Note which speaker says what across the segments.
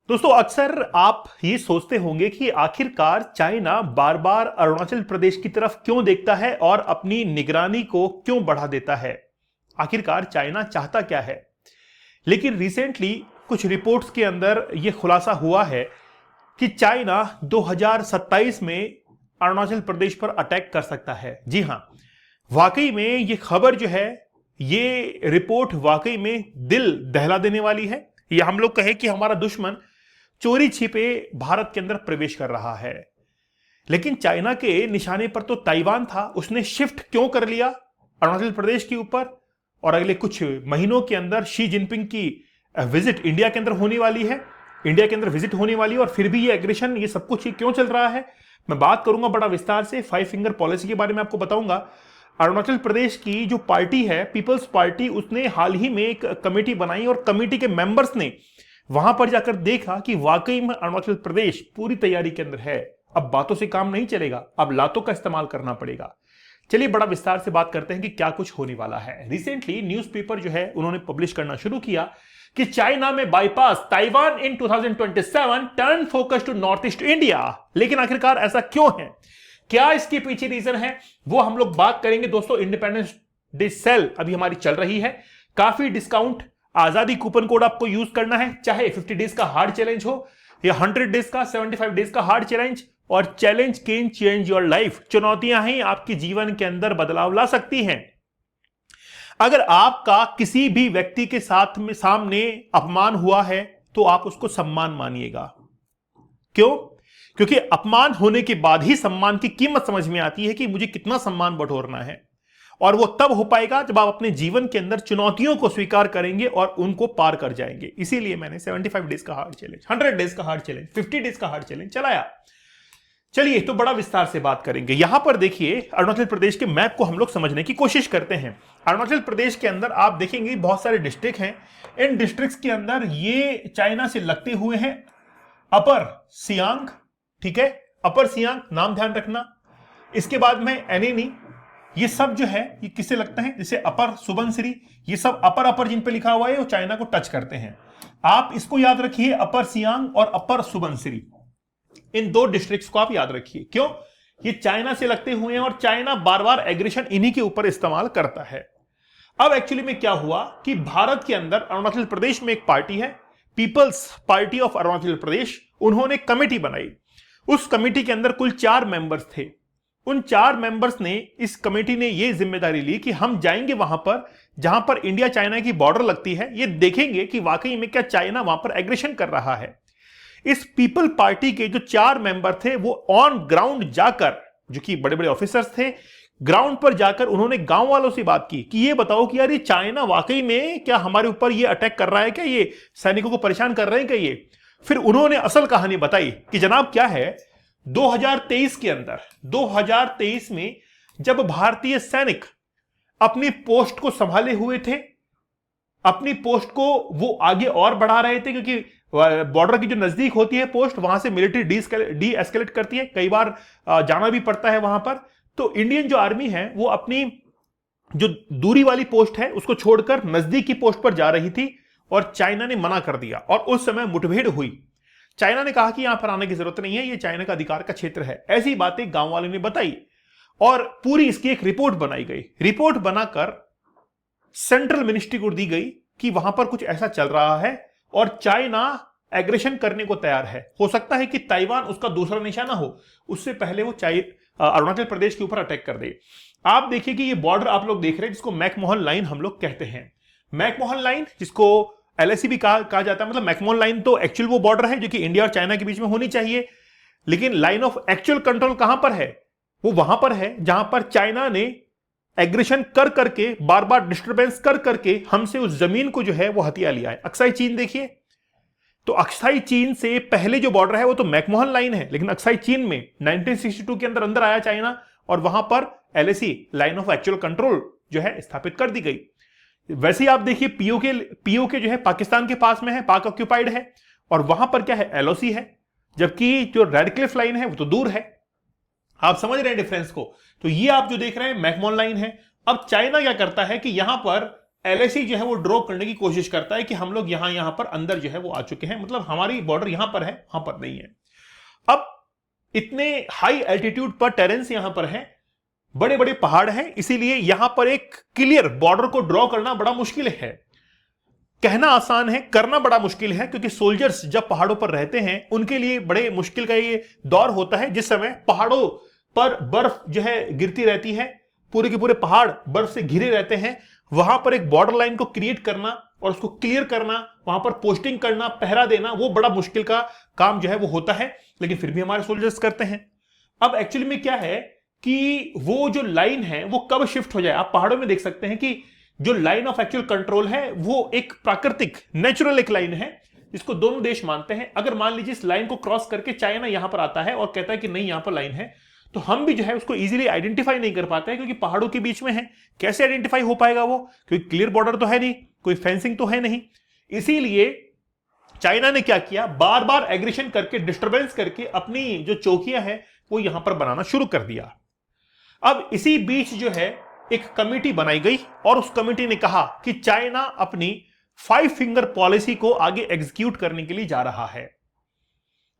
Speaker 1: दोस्तों अक्सर आप ये सोचते होंगे कि आखिरकार चाइना बार बार अरुणाचल प्रदेश की तरफ क्यों देखता है और अपनी निगरानी को क्यों बढ़ा देता है। आखिरकार चाइना चाहता क्या है। लेकिन रिसेंटली कुछ रिपोर्ट्स के अंदर यह खुलासा हुआ है कि चाइना 2027 में अरुणाचल प्रदेश पर अटैक कर सकता है। जी हां, वाकई में यह खबर जो है, यह रिपोर्ट वाकई में दिल दहला देने वाली है। यह हम लोग कहें कि हमारा दुश्मन चोरी छिपे भारत के अंदर प्रवेश कर रहा है। लेकिन चाइना के निशाने पर तो ताइवान था, उसने शिफ्ट क्यों कर लिया अरुणाचल प्रदेश के ऊपर। और अगले कुछ महीनों के अंदर शी जिनपिंग की विजिट इंडिया के अंदर होने वाली है, इंडिया के अंदर विजिट होने वाली है, और फिर भी ये एग्रेशन, ये सब कुछ क्यों चल रहा है, मैं बात करूंगा बड़ा विस्तार से। 5 फिंगर पॉलिसी के बारे में आपको बताऊंगा। अरुणाचल प्रदेश की जो पार्टी है, पीपल्स पार्टी, उसने हाल ही में एक कमेटी बनाई और कमेटी के मेंबर्स ने वहां पर जाकर देखा कि वाकई में अरुणाचल प्रदेश पूरी तैयारी के अंदर है। अब बातों से काम नहीं चलेगा, अब लातों का इस्तेमाल करना पड़ेगा। चलिए बड़ा विस्तार से बात करते हैं कि क्या कुछ होने वाला है। रिसेंटली न्यूज़पेपर जो है उन्होंने पब्लिश करना शुरू किया कि चाइना में bypass Taiwan in 2027, turn focus to north east India. लेकिन आखिरकार ऐसा क्यों है, क्या इसके पीछे रीजन है, वो हम लोग बात करेंगे। दोस्तों इंडिपेंडेंस डे सेल अभी हमारी चल रही है, काफी डिस्काउंट, आजादी कूपन कोड आपको यूज करना है, चाहे 50 डेज का हार्ड चैलेंज हो या 100 डेज का, 75 डेज का हार्ड चैलेंज। और challenge can change your life. चुनौतियां ही आपके जीवन के अंदर बदलाव ला सकती हैं। अगर आपका किसी भी व्यक्ति के साथ में सामने अपमान हुआ है तो आप उसको सम्मान मानिएगा। क्यों? क्योंकि अपमान होने के बाद ही सम्मान की कीमत समझ में आती है कि मुझे कितना सम्मान बटोरना है। और वो तब हो पाएगा जब आप अपने जीवन के अंदर चुनौतियों को स्वीकार करेंगे और उनको पार कर जाएंगे। इसीलिए मैंने 75 डेज का हार्ड चैलेंज, 100 डेज का हार्ड चैलेंज, 50 डेज का हार्ड चैलेंज चलाया। चलिए तो बड़ा विस्तार से बात करेंगे। यहां पर देखिए अरुणाचल प्रदेश के मैप को हम लोग समझने की कोशिश करते हैं। अरुणाचल प्रदेश के अंदर आप देखेंगे बहुत सारे डिस्ट्रिक्ट हैं। इन डिस्ट्रिक्ट्स के अंदर ये चाइना से लगते हुए हैं। अपर सियांग, ठीक है, अपर सियांग नाम ध्यान रखना। इसके बाद में एनेनी, ये सब जो है ये किससे लगता है, जैसे अपर सुबनसिरी, ये सब अपर अपर जिन पे लिखा हुआ है वो चाइना को टच करते हैं। आप इसको याद रखिए, अपर सियांग और अपर सुबनसिरी, इन दो डिस्ट्रिक्ट्स को आप याद रखिए। क्यों? ये चाइना से लगते हुए हैं और चाइना बार बार एग्रेशन इन्हीं के ऊपर इस्तेमाल करता है। अब एक्चुअली में क्या हुआ कि भारत के अंदर अरुणाचल प्रदेश में एक पार्टी है, peoples party of Arunachal Pradesh, उन्होंने कमेटी बनाई। उस कमेटी के अंदर कुल 4 मेंबर्स थे। उन 4 मेंबर्स ने, इस कमेटी ने यह जिम्मेदारी ली कि हम जाएंगे वहां पर जहां पर इंडिया चाइना की बॉर्डर लगती है, ये देखेंगे कि वाकई में क्या चाइना वहां पर एग्रेशन कर रहा है। इस पीपल पार्टी के जो 4 मेंबर थे वो ऑन ग्राउंड जाकर, जो कि बड़े बड़े ऑफिसर्स थे, ग्राउंड पर जाकर उन्होंने गांव वालों से बात की कि ये बताओ कि यार ये चाइना वाकई में क्या हमारे ऊपर ये अटैक कर रहा है, क्या ये सैनिकों को परेशान कर रहे हैं क्या ये। फिर उन्होंने असल कहानी बताई कि जनाब क्या है, 2023 के अंदर, 2023 में जब भारतीय सैनिक अपनी पोस्ट को संभाले हुए थे, अपनी पोस्ट को वो आगे और बढ़ा रहे थे, क्योंकि बॉर्डर की जो नजदीक होती है पोस्ट, वहां से मिलिट्री डी एस्केलेट करती है, कई बार जाना भी पड़ता है वहां पर। तो इंडियन जो आर्मी है वो अपनी जो दूरी वाली पोस्ट है उसको छोड़कर नजदीक की पोस्ट पर जा रही थी और चाइना ने मना कर दिया और उस समय मुठभेड़ हुई। चाइना ने कहा कि यहां पर आने की जरूरत नहीं है, ये चाइना का अधिकार का क्षेत्र है। ऐसी बातें गांव वालों ने बताई और पूरी इसकी एक रिपोर्ट बनाई गई। रिपोर्ट बनाकर सेंट्रल मिनिस्ट्री को दी गई कि वहां पर कुछ ऐसा चल रहा है और चाइना एग्रेशन करने को तैयार है। हो सकता है कि ताइवान उसका दूसरा निशाना हो, उससे पहले वो अरुणाचल प्रदेश के ऊपर अटैक कर दे। आप देखिए कि ये बॉर्डर आप लोग देख रहे हैं जिसको मैकमोहन लाइन हम लोग कहते हैं। मैकमोहन लाइन, जिसको एलएसी भी कहा जाता है, मतलब मैकमोहन लाइन तो एक्चुअल वो बॉर्डर है जो कि इंडिया और चाइना के बीच में होनी चाहिए। लेकिन लाइन ऑफ एक्चुअल कंट्रोल कहां पर है, वो वहां पर है जहां पर चाइना ने एग्रेशन कर करके, बार बार डिस्टर्बेंस कर करके हमसे उस जमीन को जो है वो हथिया लिया है। अक्साई चीन देखिए, तो अक्साई चीन से पहले जो बॉर्डर है वो तो मैकमोहन लाइन है, लेकिन अक्साई चीन में 1962 के अंदर आया चाइना और वहां पर LAC, line of actual control, जो है स्थापित कर दी गई। वैसे ही आप देखिए पीओके जो है पाकिस्तान के पास में है, पाक ऑक्यूपाइड है, और वहां पर क्या है, एलओसी है, जबकि जो रेड क्लिफ लाइन है वो तो दूर है। आप समझ रहे हैं डिफरेंस को। तो ये आप जो देख रहे हैं मैकमोहन लाइन है। अब चाइना क्या करता है कि यहां पर एलएसी जो है वो ड्रॉ करने की कोशिश करता है कि हम लोग यहां पर अंदर जो है वो आ चुके हैं, मतलब हमारी बॉर्डर यहां पर है, वहां पर नहीं है। अब इतने हाई एल्टीट्यूड पर टेरेंस यहां पर है, बड़े बड़े पहाड़ हैं, इसीलिए यहां पर एक क्लियर बॉर्डर को ड्रॉ करना बड़ा मुश्किल है। कहना आसान है, करना बड़ा मुश्किल है, क्योंकि सोल्जर्स जब पहाड़ों पर रहते हैं उनके लिए बड़े मुश्किल का ये दौर होता है, जिस समय पहाड़ों पर बर्फ जो है गिरती रहती है, पूरे के पूरे पहाड़ बर्फ से घिरे रहते हैं। वहां पर एक बॉर्डर लाइन को क्रिएट करना और उसको क्लियर करना, वहां पर पोस्टिंग करना, पहरा देना, वो बड़ा मुश्किल का काम जो है वो होता है, लेकिन फिर भी हमारे सोल्जर्स करते हैं। अब एक्चुअली में क्या है कि वो जो लाइन है वो कब शिफ्ट हो जाए, आप पहाड़ों में देख सकते हैं कि जो लाइन ऑफ एक्चुअल कंट्रोल है वो एक प्राकृतिक नेचुरल एक लाइन है, जिसको दोनों देश मानते हैं। अगर मान लीजिए इस लाइन को क्रॉस करके चाइना यहां पर आता है और कहता है कि नहीं यहां पर लाइन है, तो हम भी जो है उसको इजीली आइडेंटिफाई नहीं कर पाते हैं, क्योंकि पहाड़ों के बीच में है, कैसे आइडेंटिफाई हो पाएगा वो, क्योंकि क्लियर बॉर्डर तो है नहीं, कोई फेंसिंग तो है नहीं। इसीलिए चाइना ने क्या किया, बार बार एग्रेशन करके, डिस्टर्बेंस करके अपनी जो चौकियां हैं वो यहां पर बनाना शुरू कर दिया। अब इसी बीच जो है एक कमेटी बनाई गई और उस कमेटी ने कहा कि चाइना अपनी 5 फिंगर पॉलिसी को आगे एग्जीक्यूट करने के लिए जा रहा है,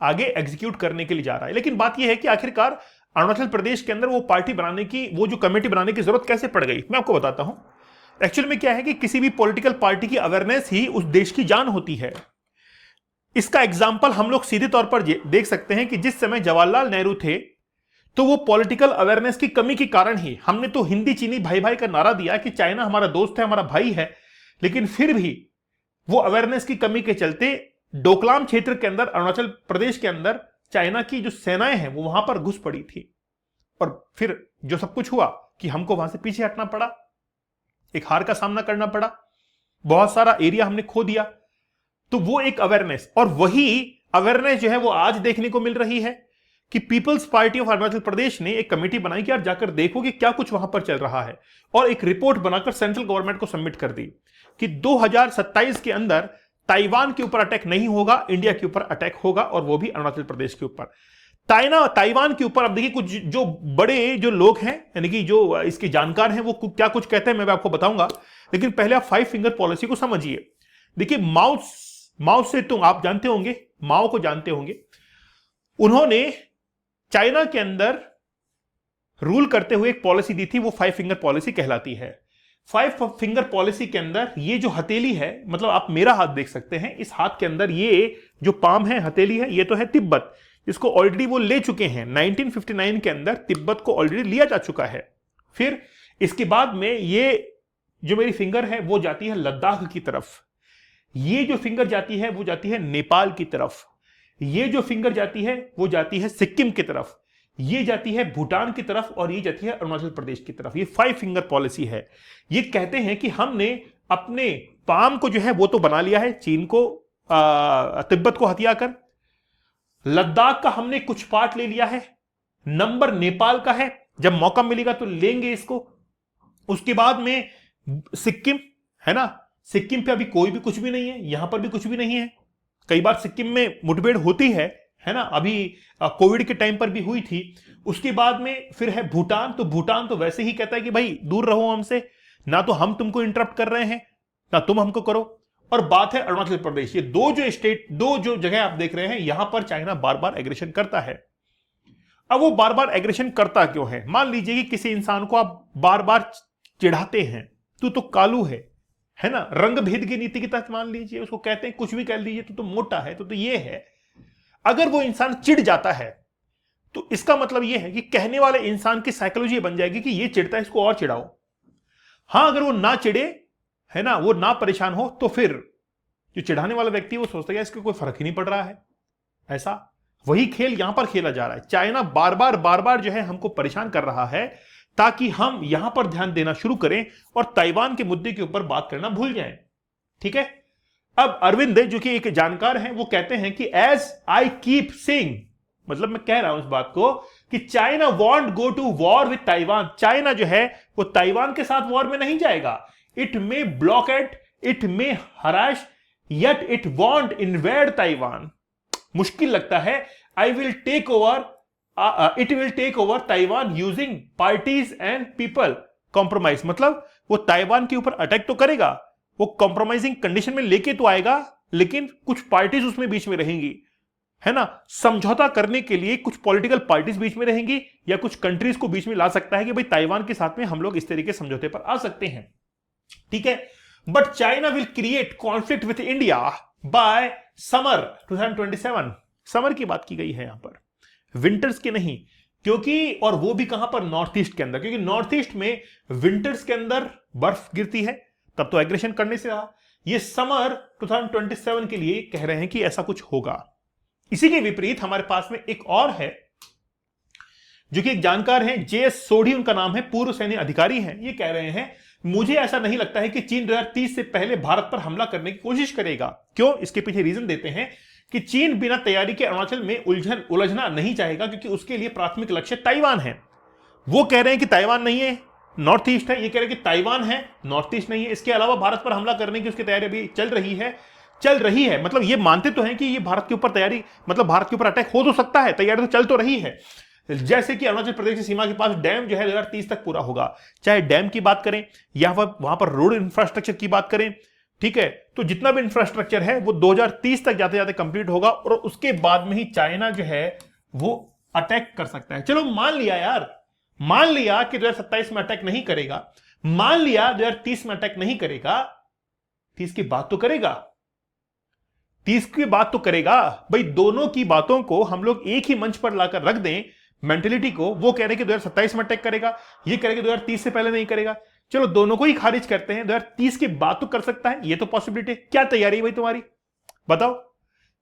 Speaker 1: आगे एग्जीक्यूट करने के लिए जा रहा है। लेकिन बात यह है कि आखिरकार अरुणाचल प्रदेश के अंदर वो पार्टी बनाने की, वो जो कमेटी बनाने की जरूरत कैसे पड़ गई, मैं आपको बताता हूं। एक्चुअली में क्या है कि किसी भी पॉलिटिकल पार्टी की अवेयरनेस ही उस देश की जान होती है। इसका एग्जाम्पल हम लोग सीधे तौर पर देख सकते हैं कि जिस समय जवाहरलाल नेहरू थे, तो वो पॉलिटिकल अवेयरनेस की कमी के कारण ही, हमने तो हिंदी चीनी भाई भाई का नारा दिया कि चाइना हमारा दोस्त है, हमारा भाई है, लेकिन फिर भी वो अवेयरनेस की कमी के चलते डोकलाम क्षेत्र के अंदर, अरुणाचल प्रदेश के अंदर चाइना की जो सेनाएं हैं वो वहां पर घुस पड़ी थी, और फिर जो सब कुछ हुआ कि हमको वहां से पीछे हटना पड़ा, एक हार का सामना करना पड़ा, बहुत सारा एरिया हमने खो दिया। तो वो एक अवेयरनेस, और वही अवेयरनेस जो है वो आज देखने को मिल रही है कि peoples party of Arunachal Pradesh ने एक कमेटी बनाई कि यार जाकर देखो कि क्या कुछ वहां पर चल रहा है, और एक रिपोर्ट बनाकर सेंट्रल गवर्नमेंट को सबमिट कर दी कि 2027 के अंदर ताइवान के ऊपर अटैक नहीं होगा, इंडिया के ऊपर अटैक होगा, और वो भी अरुणाचल प्रदेश के ऊपर। ताइवान के ऊपर अब देखिए कुछ जो बड़े जो लोग हैं, यानी कि जो इसके जानकार हैं, वो क्या कुछ कहते हैं मैं आपको बताऊंगा, लेकिन पहले आप 5 फिंगर पॉलिसी को समझिए। देखिए माओ से तुम आप जानते होंगे, माओ को जानते होंगे, उन्होंने चाइना के अंदर रूल करते हुए एक पॉलिसी दी थी, वो 5 फिंगर पॉलिसी कहलाती है। 5 फिंगर पॉलिसी के अंदर ये जो हथेली है, मतलब आप मेरा हाथ देख सकते हैं, इस हाथ के अंदर ये जो पाम है, हथेली है, ये तो है तिब्बत, इसको ऑलरेडी वो ले चुके हैं। 1959 के अंदर तिब्बत को ऑलरेडी लिया जा चुका है। फिर इसके बाद में ये जो मेरी फिंगर है वो जाती है लद्दाख की तरफ, ये जो फिंगर जाती है वो जाती है नेपाल की तरफ, ये जो फिंगर जाती है वो जाती है सिक्किम की तरफ, ये जाती है भूटान की तरफ, और ये जाती है अरुणाचल प्रदेश की तरफ। ये 5 फिंगर पॉलिसी है। ये कहते हैं कि हमने अपने पाम को जो है वो तो बना लिया है, चीन को, तिब्बत को हथिया कर, लद्दाख का हमने कुछ पार्ट ले लिया है, नंबर नेपाल का है, जब मौका मिलेगा तो लेंगे इसको। उसके बाद में सिक्किम है ना, सिक्किम पे अभी कोई भी कुछ भी नहीं है, यहां पर भी कुछ भी नहीं है। कई बार सिक्किम में मुठभेड़ होती है ना, अभी कोविड के टाइम पर भी हुई थी। उसके बाद में फिर है भूटान, तो भूटान तो वैसे ही कहता है कि भाई दूर रहो हमसे, ना तो हम तुमको इंटरप्ट कर रहे हैं ना तुम हमको करो। और बात है अरुणाचल प्रदेश, ये दो जो जगह आप देख रहे हैं, यहां पर चाइना बार बार एग्रेशन करता है। अब वो बार बार एग्रेशन करता क्यों है? मान लीजिए कि किसी इंसान को आप बार बार चिढ़ाते हैं, तू तो कालू है ना, रंग भेद की नीति के तहत मान लीजिए, उसको कहते हैं कुछ भी कह लीजिए, तो मोटा है, तो ये है। अगर वो इंसान चिढ़ जाता है तो इसका मतलब ये है कि कहने वाले इंसान की साइकोलॉजी बन जाएगी कि ये चिढ़ता है, इसको और चिढ़ाओ। हां, अगर वो ना चिढ़े, है ना, वो ना परेशान हो, तो फिर जो चिढ़ाने वाला व्यक्ति वो सोचता है इसका कोई फर्क ही नहीं पड़ रहा है। ऐसा वही खेल यहां पर खेला जा रहा है। चाइना बार बार जो है हमको परेशान कर रहा है, ताकि हम यहां पर ध्यान देना शुरू करें और ताइवान के मुद्दे के ऊपर बात करना भूल जाएं। ठीक है। अब अरविंद जो कि एक जानकार हैं, वो कहते हैं कि एज आई कीप सेइंग, मतलब मैं कह रहा हूं इस बात को कि China won't go to war with Taiwan. China जो है वो ताइवान के साथ वॉर में नहीं जाएगा। It may blockade, it may harass, yet it won't invade Taiwan. मुश्किल लगता है। I will take over, it will take over Taiwan using parties and people compromise. मतलब वो ताइवान के ऊपर अटैक तो करेगा, वो कॉम्प्रोमाइजिंग कंडीशन में लेके तो आएगा, लेकिन कुछ पार्टीज उसमें बीच में रहेंगी, है ना। समझौता करने के लिए कुछ पॉलिटिकल पार्टीज बीच में रहेंगी या कुछ कंट्रीज को बीच में ला सकता है कि भाई ताइवान के साथ में हम लोग इस तरीके समझौते पर आ सकते हैं, ठीक है। But China will create conflict with India by summer 2027। Summer की बात की गई है यहां पर, विंटर्स के नहीं, क्योंकि और वो भी कहां पर, नॉर्थ ईस्ट के अंदर, क्योंकि नॉर्थ ईस्ट में विंटर्स के अंदर बर्फ गिरती है, तब तो एग्रेशन करने से रहा। ये समर 2027 के लिए कह रहे हैं कि ऐसा कुछ होगा। इसी के विपरीत हमारे पास में एक और है जो कि एक जानकार हैं, जेएस सोढ़ी उनका नाम है, पूर्व सैन्य अधिकारी हैं। ये कह रहे हैं मुझे ऐसा नहीं लगता है कि चीन 2030 से पहले भारत पर हमला करने की कोशिश करेगा। क्यों? इसके पीछे रीजन देते हैं कि चीन बिना तैयारी के अरुणाचल में उलझना नहीं चाहेगा, क्योंकि उसके लिए प्राथमिक लक्ष्य ताइवान है। वो कह रहे हैं कि ताइवान नहीं है, नॉर्थ ईस्ट है। ये कह रहे हैं कि ताइवान है, नॉर्थ ईस्ट नहीं है। इसके अलावा भारत पर हमला करने की उसकी तैयारी अभी चल रही है। मतलब ये मानते तो हैं कि ये भारत के ऊपर तैयारी, मतलब भारत के ऊपर अटैक हो तो सकता है, तैयारी तो चल तो रही है। जैसे कि अरुणाचल प्रदेश की सीमा के पास डैम जो है 2030 तक पूरा होगा, चाहे डैम की बात करें या वहां पर रोड इंफ्रास्ट्रक्चर की बात करें, ठीक है। तो जितना भी इंफ्रास्ट्रक्चर है वो 2030 तक जाते जाते कंप्लीट होगा, और उसके बाद में ही चाइना जो है वो अटैक कर सकता है। चलो मान लिया यार, मान लिया कि 2027 में अटैक नहीं करेगा, मान लिया 2030 में अटैक नहीं करेगा, 30 की बात तो करेगा, 30 की बात तो करेगा। भाई दोनों की बातों को हम लोग एक ही मंच पर लाकर रख दें, मेंटेलिटी को। वो कह रहे हैं कि 2027 में अटैक करेगा, ये कह रहे हैं कि 2030 से पहले नहीं करेगा। चलो दोनों को ही खारिज करते हैं, 2030 की बात तो कर सकता है, ये तो पॉसिबिलिटी है। क्या तैयारी है भाई तुम्हारी, बताओ,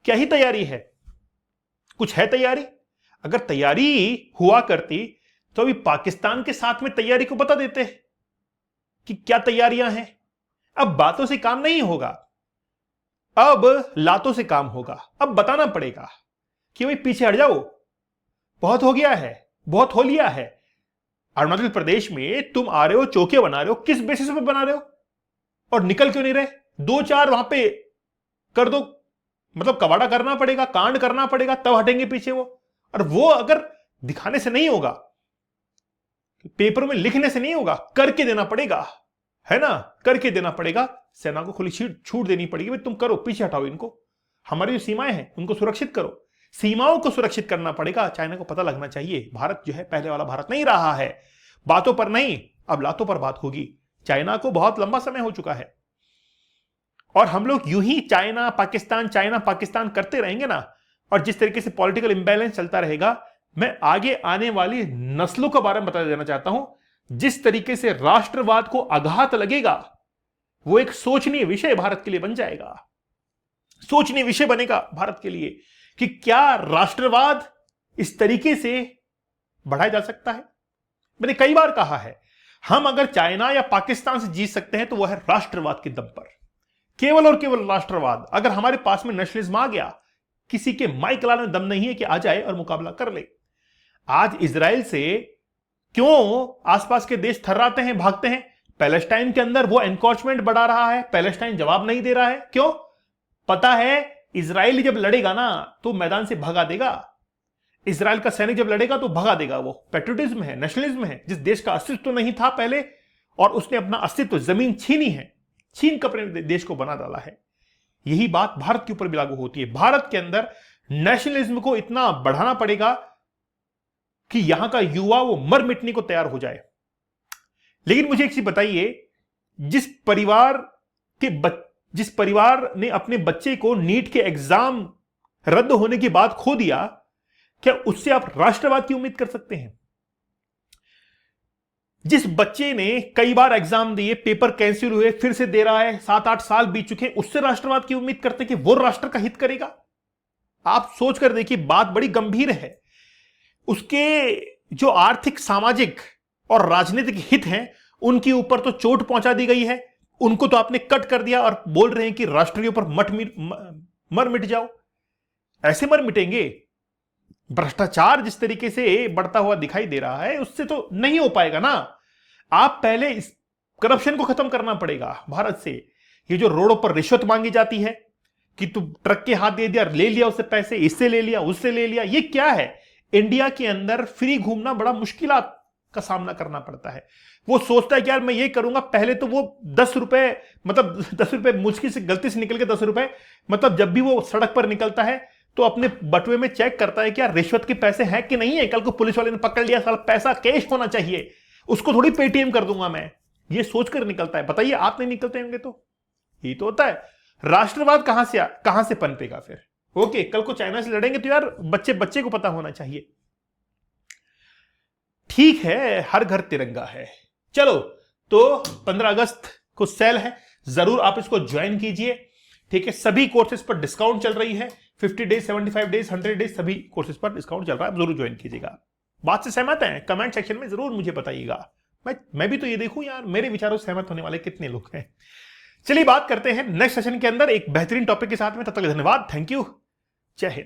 Speaker 1: क्या ही तैयारी है? कुछ है तैयारी? अगर तैयारी हुआ करती तो अभी पाकिस्तान के साथ में तैयारी को बता देते कि क्या तैयारियां हैं। अब बातों से काम नहीं होगा, अब लातों से काम होगा। अब बताना पड़ेगा कि भाई पीछे हट जाओ, बहुत हो गया है, बहुत हो लिया है। अरुणाचल प्रदेश में तुम आ रहे हो, चौके बना रहे हो, किस बेसिस पे बना रहे हो? और निकल क्यों नहीं रहे? 2-4 वहां पे कर दो, मतलब कबाड़ा करना पड़ेगा, कांड करना पड़ेगा, तब हटेंगे पीछे वो। और वो अगर दिखाने से नहीं होगा, पेपर में लिखने से नहीं होगा, करके देना पड़ेगा, है ना, करके देना पड़ेगा। सेना को खुली छूट देनी पड़ेगी, भाई तुम करो, पीछे हटाओ इनको, हमारी जो सीमाएं हैं उनको सुरक्षित करो। सीमाओं को सुरक्षित करना पड़ेगा। चाइना को पता लगना चाहिए भारत जो है पहले वाला भारत नहीं रहा है। बातों पर नहीं, अब लातों पर बात होगी। चाइना को बहुत लंबा समय हो चुका है, और हम लोग यूं ही चाइना पाकिस्तान करते रहेंगे ना, और जिस तरीके से पॉलिटिकल इंबैलेंस चलता रहेगा, मैं आगे आने वाली नस्लों के बारे में बता देना चाहता हूं। जिस तरीके से राष्ट्रवाद को आघात लगेगा, वो एक सोचनीय विषय भारत के लिए बन जाएगा। सोचनीय विषय बनेगा भारत के लिए कि क्या राष्ट्रवाद इस तरीके से बढ़ाया जा सकता है। मैंने कई बार कहा है, हम अगर चाइना या पाकिस्तान से जीत सकते हैं तो वह है राष्ट्रवाद के दम पर, केवल और केवल राष्ट्रवाद। अगर हमारे पास में नेशनलिज्म आ गया, किसी के माई कलाल में दम नहीं है कि आ जाए और मुकाबला कर ले। आज इजराइल से क्यों आसपास के देश थर्राते हैं, भागते हैं? पैलेस्टाइन के अंदर वो एनक्रोचमेंट बढ़ा रहा है, पैलेस्टाइन जवाब नहीं दे रहा है। क्यों? पता है इजराइल जब लड़ेगा ना तो मैदान से भगा देगा। इजराइल का सैनिक जब लड़ेगा तो भगा देगा। वो पेट्रियोटिज्म है, नेशनलिज्म है। जिस देश का अस्तित्व नहीं था पहले, और उसने अपना अस्तित्व, जमीन छीनी है, छीन कर अपने देश को बना डाला है। यही बात भारत के ऊपर भी लागू होती है। भारत के अंदर नेशनलिज्म को इतना बढ़ाना पड़ेगा कि यहां का युवा वो मर मिटने को तैयार हो जाए। लेकिन मुझे एक चीज बताइए, जिस परिवार ने अपने बच्चे को नीट के एग्जाम रद्द होने के बाद खो दिया, क्या उससे आप राष्ट्रवाद की उम्मीद कर सकते हैं? जिस बच्चे ने कई बार एग्जाम दिए, पेपर कैंसिल हुए, फिर से दे रहा है, 7-8 साल बीत चुके, उससे राष्ट्रवाद की उम्मीद करते कि वो राष्ट्र का हित करेगा? आप सोच कर देखिए, बात बड़ी गंभीर है। उसके जो आर्थिक, सामाजिक और राजनीतिक हित हैं, उनके ऊपर तो चोट पहुंचा दी गई है। उनको तो आपने कट कर दिया और बोल रहे हैं कि राष्ट्र के ऊपर मर मिट जाओ। ऐसे मर मिटेंगे? भ्रष्टाचार जिस तरीके से बढ़ता हुआ दिखाई दे रहा है, उससे तो नहीं हो पाएगा ना। आप पहले इस करप्शन को खत्म करना पड़ेगा भारत से। ये जो रोडों पर रिश्वत मांगी जाती है कि तू ट्रक के हाथ दे दिया, ले लिया उससे पैसे, इससे ले लिया, उससे ले लिया, ये क्या है? इंडिया के अंदर फ्री घूमना बड़ा मुश्किल का सामना करना पड़ता है। वो सोचता है कि यार मैं ये करूंगा, पहले तो वो 10 रुपए, मतलब 10 रुपए मुश्किल से गलती से निकल के 10 रुपए, मतलब जब भी वो सड़क पर निकलता है तो अपने बटुए में चेक करता है कि यार रिश्वत के पैसे हैं कि नहीं है, कल को पुलिस वाले ने पकड़ लिया, साला पैसा कैश होना चाहिए, उसको थोड़ी पेटीएम कर दूंगा मैं, ये सोचकर निकलता है। बताइए आप नहीं निकलते होंगे तो यही तो होता है। राष्ट्रवाद कहां से पनपेगा फिर? ओके, कल को चाइना से लड़ेंगे तो यार बच्चे को पता होना चाहिए। ठीक है, हर घर तिरंगा है। चलो, तो 15 अगस्त को सेल है, जरूर आप इसको ज्वाइन कीजिए। ठीक है, सभी कोर्सेज पर डिस्काउंट चल रही है, 50 डेज, 75 डेज, 100 डेज, सभी कोर्सेज पर डिस्काउंट चल रहा है, आप जरूर ज्वाइन कीजिएगा। बात से सहमत हैं? कमेंट सेक्शन में जरूर मुझे बताइएगा, मैं भी तो ये देखूं यार मेरे विचारों से सहमत होने वाले कितने लोग हैं। चलिए बात करते हैं नेक्स्ट सेशन के अंदर एक बेहतरीन टॉपिक के साथ में। तब तक धन्यवाद, थैंक यू, जय हिंद।